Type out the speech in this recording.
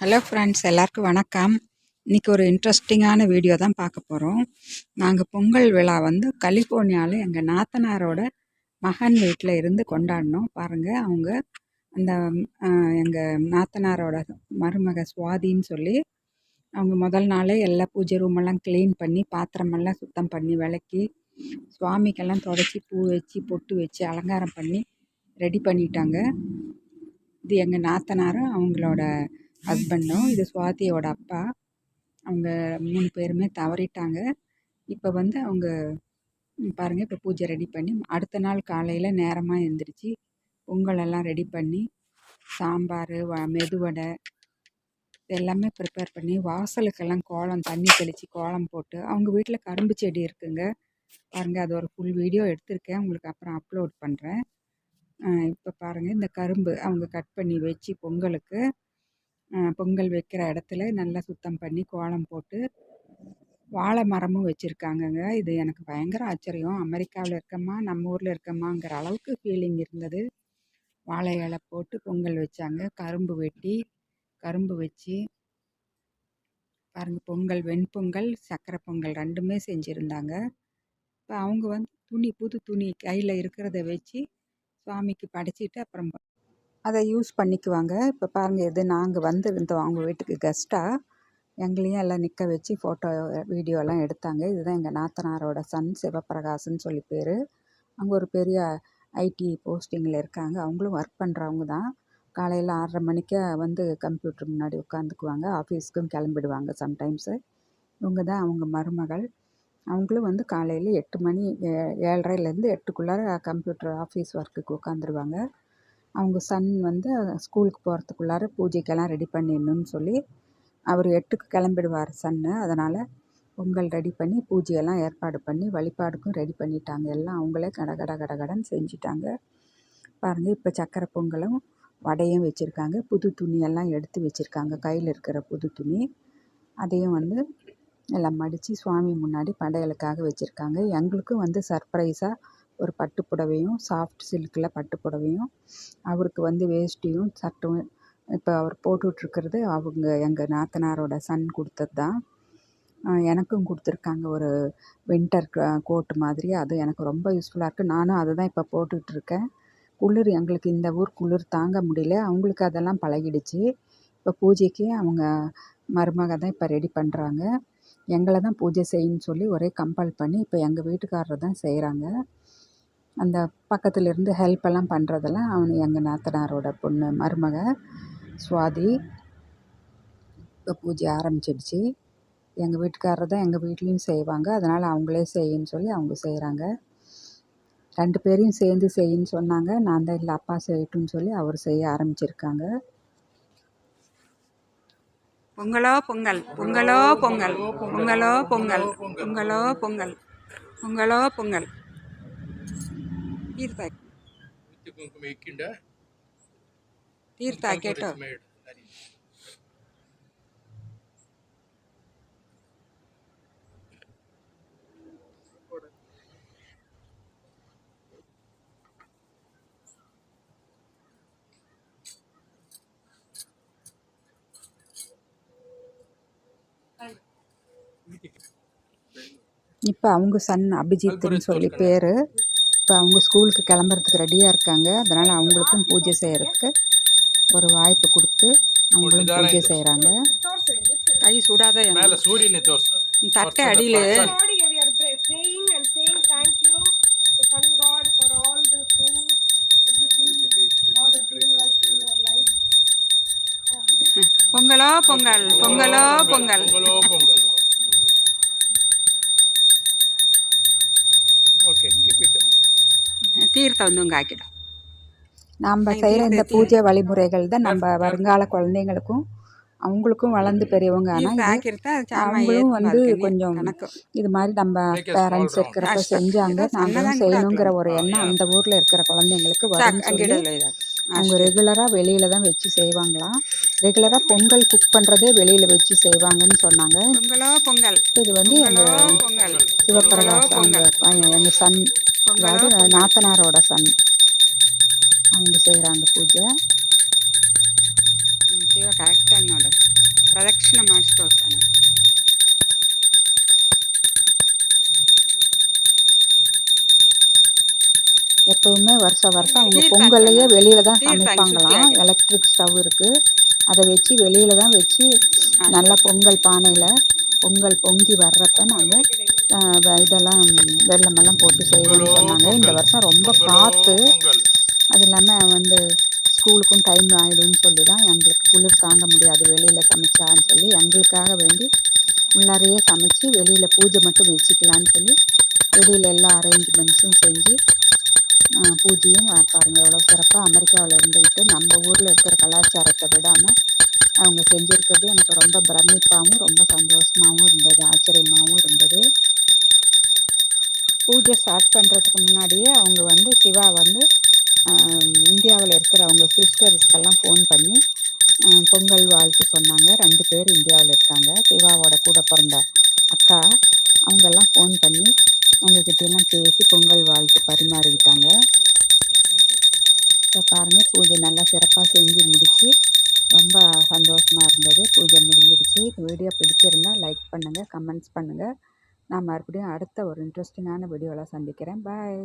Hello friends, எல்லாருக்கும் வணக்கம். இன்றைக்கி ஒரு இன்ட்ரெஸ்டிங்கான வீடியோ தான் பார்க்க போகிறோம். நாங்கள் பொங்கல் விழா கலிஃபோர்னியாவில் எங்கள் நாத்தனாரோட மகன் வீட்டில் இருந்து கொண்டாடினோம். பாருங்கள், அவங்க அந்த எங்கள் நாத்தனாரோட மருமக சுவாதின்னு சொல்லி அவங்க முதல் நாளே எல்லா பூஜை ரூமெல்லாம் க்ளீன் பண்ணி பாத்திரமெல்லாம் சுத்தம் பண்ணி விளக்கி சுவாமிக்கெல்லாம் தொடச்சி பூ வச்சு பொட்டு வச்சு அலங்காரம் பண்ணி ரெடி பண்ணிட்டாங்க. இது எங்கள் நாத்தனாரும் அவங்களோட ஹஸ்பண்டும், இது சுவாதியோட அப்பா. அவங்க 3 பேருமே தவறிட்டாங்க. இப்போ அவங்க பாருங்கள், இப்போ பூஜை ரெடி பண்ணி அடுத்த நாள் காலையில் நேரமாக எழுந்திரிச்சு பொங்கலெல்லாம் ரெடி பண்ணி சாம்பார் மெதுவடை எல்லாமே ப்ரிப்பேர் பண்ணி வாசலுக்கெல்லாம் கோலம் தண்ணி தெளித்து கோலம் போட்டு அவங்க வீட்டில் கரும்பு செடி இருக்குங்க. பாருங்கள், அது ஒரு ஃபுல் வீடியோ எடுத்திருக்கேன், உங்களுக்கு அப்புறம் அப்லோட் பண்ணுறேன். இப்போ பாருங்கள், இந்த கரும்பு அவங்க கட் பண்ணி வச்சு பொங்கல் வைக்கிற இடத்துல நல்லா சுத்தம் பண்ணி கோலம் போட்டு வாழை மரமும் வச்சுருக்காங்கங்க. இது எனக்கு பயங்கர ஆச்சரியம். அமெரிக்காவில் இருக்கமா நம்ம ஊரில் இருக்கமாங்கிற அளவுக்கு ஃபீலிங் இருந்தது. வாழை இலை போட்டு பொங்கல் வச்சாங்க. கரும்பு வெட்டி கரும்பு வச்சு பாருங்கள், பொங்கல் வெண்பொங்கல் சக்கரை பொங்கல் ரெண்டுமே செஞ்சுருந்தாங்க. இப்போ அவங்க புது துணி கையில் இருக்கிறத வச்சு சுவாமிக்கு படைச்சிட்டு அப்புறம் அதை யூஸ் பண்ணிக்குவாங்க. இப்போ பாருங்கள், இது நாங்கள் வந்திருந்தோம் அவங்க வீட்டுக்கு கெஸ்ட்டாக. எங்களையும் எல்லாம் நிற்க வச்சு ஃபோட்டோ வீடியோலாம் எடுத்தாங்க. இதுதான் எங்கள் நாத்தனாரோட சன், சிவப்பிரகாசன்னு சொல்லி பேர். அவங்க ஒரு பெரிய ஐடி போஸ்டிங்கில் இருக்காங்க. அவங்களும் ஒர்க் பண்ணுறவங்க தான். காலையில் 6:30 மணிக்கு கம்ப்யூட்டர் முன்னாடி உட்காந்துக்குவாங்க. ஆஃபீஸ்க்கும் கிளம்பிடுவாங்க சம்டைம்ஸு. இவங்க தான் அவங்க மருமகள். அவங்களும் காலையில் 8 மணி 7:30லேருந்து 8க்குள்ளார கம்ப்யூட்டர் ஆஃபீஸ் ஒர்க்குக்கு உட்காந்துருவாங்க. அவங்க சன் ஸ்கூலுக்கு போகிறதுக்குள்ளார பூஜைக்கெல்லாம் ரெடி பண்ணிடணும்னு சொல்லி அவர் 8க்கு கிளம்பிடுவார் சன்னு. அதனால் பொங்கல் ரெடி பண்ணி பூஜையெல்லாம் ஏற்பாடு பண்ணி வழிபாடுக்கும் ரெடி பண்ணிட்டாங்க. எல்லாம் அவங்களே கடகடன்னு செஞ்சிட்டாங்க. பாருங்கள், இப்போ சக்கரை பொங்கலும் வடையும் வச்சுருக்காங்க. புது துணியெல்லாம் எடுத்து வச்சுருக்காங்க. கையில் இருக்கிற புது துணி அதையும் எல்லாம் மடித்து சுவாமி முன்னாடி படையலுக்காக வச்சுருக்காங்க. எங்களுக்கும் சர்ப்ரைஸாக ஒரு பட்டு புடவையும் சாஃப்ட் சில்கில் பட்டு புடவையும் அவருக்கு வேஷ்டியும் சட்டும் இப்போ அவர் போட்டுட்ருக்கிறது அவங்க எங்கள் நாத்தனாரோட சன் கொடுத்தது தான். எனக்கும் கொடுத்துருக்காங்க ஒரு வின்டர் கோட்டு மாதிரி. அது எனக்கு ரொம்ப யூஸ்ஃபுல்லாக இருக்குது. நானும் அதை தான் இப்போ போட்டுட்ருக்கேன். குளிர் எங்களுக்கு இந்த ஊர் குளிர் தாங்க முடியல. அவங்களுக்கு அதெல்லாம் பழகிடுச்சு. இப்போ பூஜைக்கு அவங்க மருமக தான் இப்போ ரெடி பண்ணுறாங்க. எங்களை தான் பூஜை செய்யணும்னு சொல்லி ஒரே கம்பல் பண்ணி இப்போ எங்கள் வீட்டுக்காரர் தான் செய்கிறாங்க. அந்த பக்கத்தில் இருந்து ஹெல்ப்பெல்லாம் பண்ணுறதெல்லாம் எங்கள் நாத்தனாரோட பொண்ணு மருமக சுவாதி. இப்போ பூஜை ஆரம்பிச்சிடுச்சு. எங்கள் வீட்டுக்காரர் தான் எங்கள் வீட்லேயும் செய்வாங்க. அதனால் அவங்களே செய்யன்னு சொல்லி அவங்க செய்கிறாங்க. 2 பேரையும் சேர்ந்து செய்யன்னு சொன்னாங்க. நான் தான் இல்லை, அப்பா செய்யட்டும்னு சொல்லி அவர் செய்ய ஆரம்பிச்சிருக்காங்க. பொங்கலோ பொங்கல், பொங்கலோ பொங்கல், பொங்கலோ பொங்கல், பொங்கலோ பொங்கல், பொங்கலோ பொங்கல். ತೀರ್ಥ ಕೇಟೋ இப்போ அவங்க சன் அபிஜித்துன்னு சொல்லி பேர். இப்போ அவங்க ஸ்கூலுக்கு கிளம்புறதுக்கு ரெடியாக இருக்காங்க. அதனால் அவங்களுக்கும் பூஜை செய்கிறதுக்கு ஒரு வாய்ப்பு கொடுத்து அவங்களும் பூஜை செய்கிறாங்க. கை சுடாத தட்டை அடியில் பொங்கலோ பொங்கல், பொங்கலோ பொங்கல். தீர்த்தம் ஆக்கிடும். நம்ம செய்கிற இந்த பூஜை வழிமுறைகள் தான் நம்ம வருங்கால குழந்தைங்களுக்கும் அவங்களுக்கும் வளர்ந்து பெரியவங்க. ஆனால் அவங்களும் கொஞ்சம் இது மாதிரி நம்ம பேரண்ட்ஸ் இருக்கிறப்ப செஞ்சாங்க, நாங்களும் செய்யணுங்கிற ஒரு எண்ணம் அந்த ஊரில் இருக்கிற குழந்தைங்களுக்கு வரும். அவங்க ரெகுலராக வெளியில் தான் வச்சு செய்வாங்களாம். ரெகுலராக பொங்கல் குக் பண்ணுறதே வெளியில் வச்சு செய்வாங்கன்னு சொன்னாங்க. இது எங்கள் சிவப்பிரகாஷ் எங்கள் சன், அதாவது நாத்தனாரோட சன், அவங்க செய்கிறாங்க பூஜை. கரெக்டாக ಪ್ರದಕ್ಷಿಣೆ ಮಾಡಿಸಿ ತೋರಿಸ್ತಾನೆ. எப்பவுமே வருஷம் அவங்க பொங்கலையே வெளியில தான் சமைப்பாங்களாம். எலக்ட்ரிக் ஸ்டவ் இருக்குது, அதை வச்சு வெளியில தான் வச்சு நல்லா பொங்கல் பானையில் பொங்கல் பொங்கி வர்றப்ப நாங்கள் இதெல்லாம் வெள்ளமெல்லாம் போட்டு செய்வோம்னு சொன்னாங்க. இந்த வருஷம் ரொம்ப காற்று, அது இல்லாமல் ஸ்கூலுக்கும் டைம் ஆகிடும்னு சொல்லி தான் எங்களுக்கு குளிர் தாங்க முடியாது வெளியில் சமைச்சான்னு சொல்லி எங்களுக்காக வேண்டி உள்ளாரையே சமைச்சு வெளியில் பூஜை மட்டும் வச்சுக்கலான்னு சொல்லி வெளியில் எல்லா அரேஞ்ச்மெண்ட்ஸும் செஞ்சு பூஜையும் பாருங்கள் எவ்வளோ சிறப்பாக அமெரிக்காவில் இருந்துக்கிட்டு நம்ம ஊரில் இருக்கிற கலாச்சாரத்தை விடாமல் அவங்க செஞ்சுருக்கிறது எனக்கு ரொம்ப பிரமிப்பாகவும் ரொம்ப சந்தோஷமாகவும் இருந்தது, ஆச்சரியமாகவும் இருந்தது. பூஜை ஸ்டார்ட் பண்ணுறதுக்கு முன்னாடியே அவங்க சிவா இந்தியாவில் இருக்கிற அவங்க சிஸ்டர்ஸ்க்கெல்லாம் ஃபோன் பண்ணி பொங்கல் வாழ்த்து சொன்னாங்க. 2 பேர் இந்தியாவில் இருக்காங்க, சிவாவோட கூட பிறந்த அக்கா. அவங்கெல்லாம் ஃபோன் பண்ணி அவங்கக்கிட்டெல்லாம் பேசி பொங்கல் வாழ்த்து பரிமாறிக்கிட்டாங்க. இப்போ பாருங்கள் பூஜை நல்லா சிறப்பாக செஞ்சு முடித்து ரொம்ப சந்தோஷமாக இருந்தது. பூஜை முடிஞ்சிடுச்சு. வீடியோ பிடிச்சிருந்தால் லைக் பண்ணுங்கள், கமெண்ட்ஸ் பண்ணுங்கள். நான் மறுபடியும் அடுத்த ஒரு இன்ட்ரெஸ்டிங்கான வீடியோவில் சந்திக்கிறேன். பாய்.